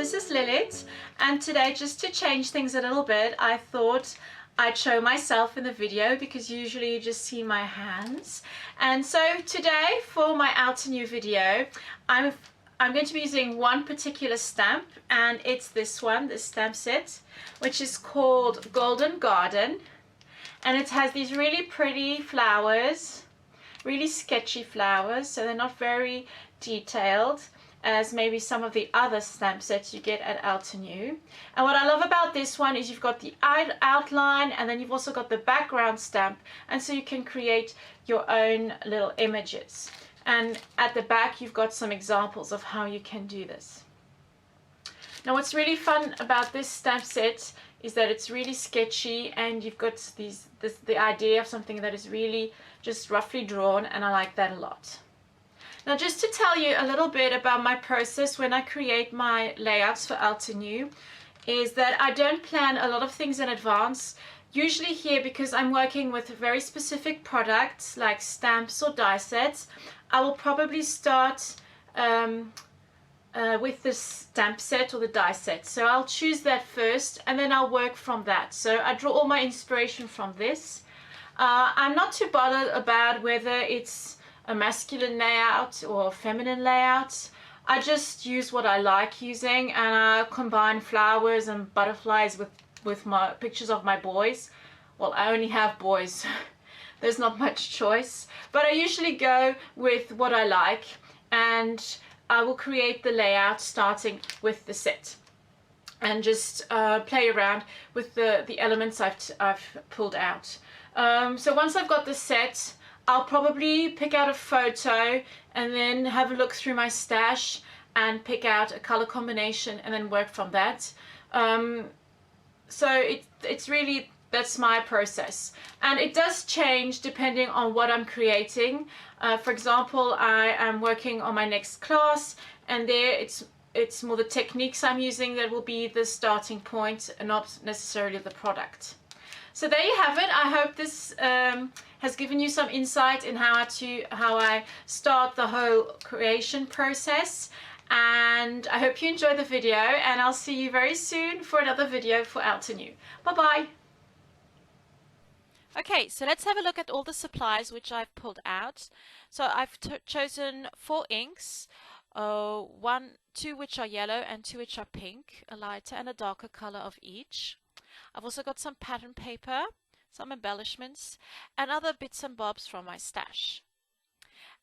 this is Lilith, and today, just to change things a little bit, I thought I'd show myself in the video because usually you just see my hands. And so today for my Out and New video, I'm going to be using one particular stamp, and it's this one, this stamp set, which is called Golden Garden, and it has these really pretty flowers, really sketchy flowers, so they're not very detailed as maybe some of the other stamp sets you get at Out and New. And what I love about this one is you've got the outline, and then you've also got the background stamp, and so you can create your own little images. And at the back you've got some examples of how you can do this. Now what's really fun about this stamp set is that it's really sketchy, and you've got the idea of something that is really just roughly drawn, and I like that a lot. Now, just to tell you a little bit about my process when I create my layouts for Out and New, is that I don't plan a lot of things in advance. Usually here, because I'm working with very specific products like stamps or die sets, I will probably start with the stamp set or the die set. So I'll choose that first, and then I'll work from that. So I draw all my inspiration from this. I'm not too bothered about whether it's a masculine layout or a feminine layout. I just use what I like using, and I combine flowers and butterflies with my pictures of my boys. Well, I only have boys. There's not much choice, but I usually go with what I like, and I will create the layout starting with the set and just play around with the elements I've pulled out. So once I've got the set, I'll probably pick out a photo and then have a look through my stash and pick out a color combination and then work from that. So it's really, that's my process. And it does change depending on what I'm creating. For example, I am working on my next class, and there it's more the techniques I'm using that will be the starting point and not necessarily the product. So there you have it. I hope this has given you some insight in how I start the whole creation process, and I hope you enjoy the video, and I'll see you very soon for another video for Out and New. Bye bye. Okay, so let's have a look at all the supplies which I've pulled out. So I've chosen 4 inks, 2 which are yellow and 2 which are pink, a lighter and a darker color of each. I've also got some pattern paper, some embellishments, and other bits and bobs from my stash.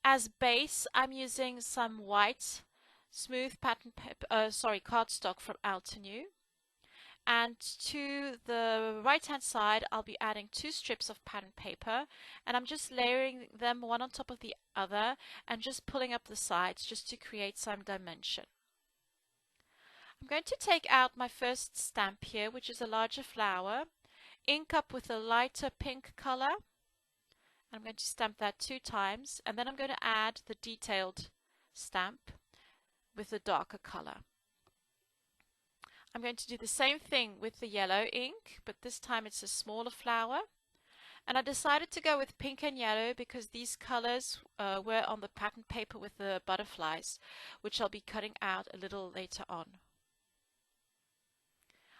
As base, I'm using some white smooth pattern paper, cardstock from Out and New. And to the right hand side, I'll be adding 2 strips of pattern paper, and I'm just layering them one on top of the other and just pulling up the sides just to create some dimension. I'm going to take out my first stamp here, which is a larger flower, ink up with a lighter pink color. I'm going to stamp that 2 times, and then I'm going to add the detailed stamp with a darker color. I'm going to do the same thing with the yellow ink, but this time it's a smaller flower. And I decided to go with pink and yellow because these colors were on the pattern paper with the butterflies, which I'll be cutting out a little later on.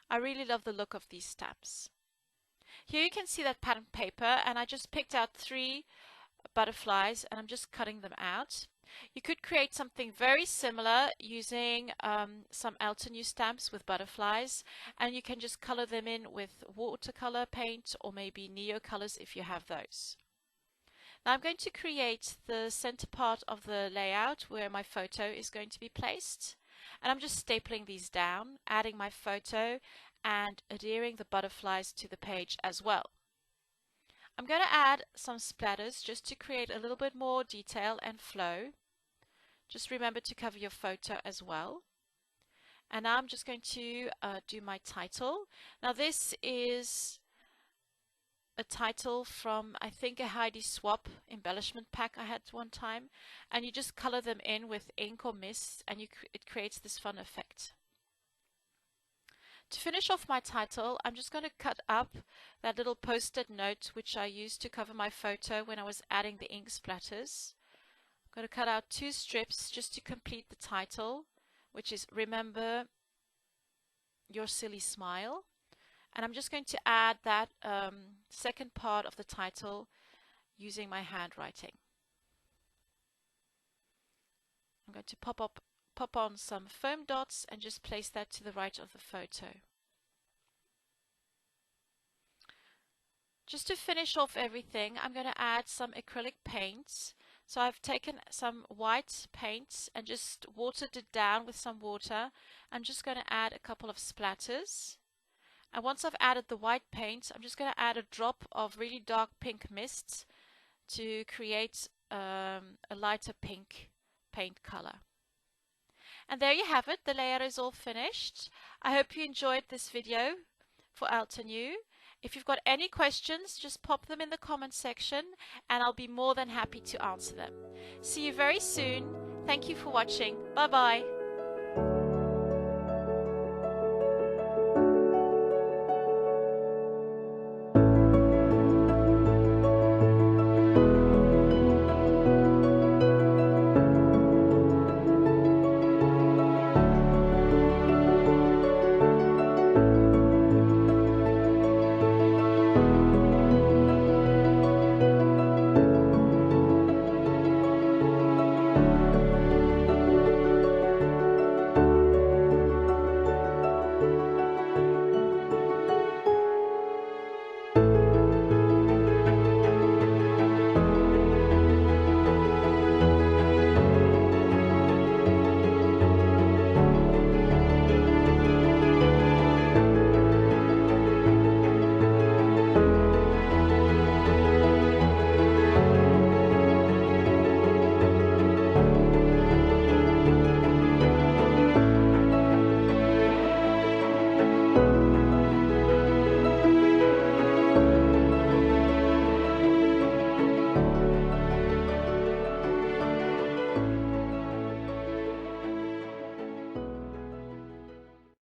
I really love the look of these stamps. Here you can see that pattern paper, and I just picked out 3 butterflies and I'm just cutting them out. You could create something very similar using some Out and New stamps with butterflies, and you can just color them in with watercolor paint or maybe neo colors if you have those. Now I'm going to create the center part of the layout where my photo is going to be placed. And I'm just stapling these down, adding my photo and adhering the butterflies to the page as well. I'm going to add some splatters just to create a little bit more detail and flow. Just remember to cover your photo as well. And now I'm just going to do my title. Now this is a title from, I think, a Heidi Swap embellishment pack I had one time, and you just color them in with ink or mist, and it creates this fun effect. To finish off my title, I'm just going to cut up that little post-it note which I used to cover my photo when I was adding the ink splatters. I'm going to cut out 2 strips just to complete the title, which is "Remember your silly smile. And I'm just going to add that second part of the title using my handwriting. I'm going to pop on some foam dots and just place that to the right of the photo. Just to finish off everything, I'm going to add some acrylic paints. So I've taken some white paint and just watered it down with some water. I'm just going to add a couple of splatters. And once I've added the white paint, I'm just going to add a drop of really dark pink mist to create a lighter pink paint color. And there you have it, the layer is all finished. I hope you enjoyed this video for Altenew. If you've got any questions, just pop them in the comment section and I'll be more than happy to answer them. See you very soon. Thank you for watching. Bye bye.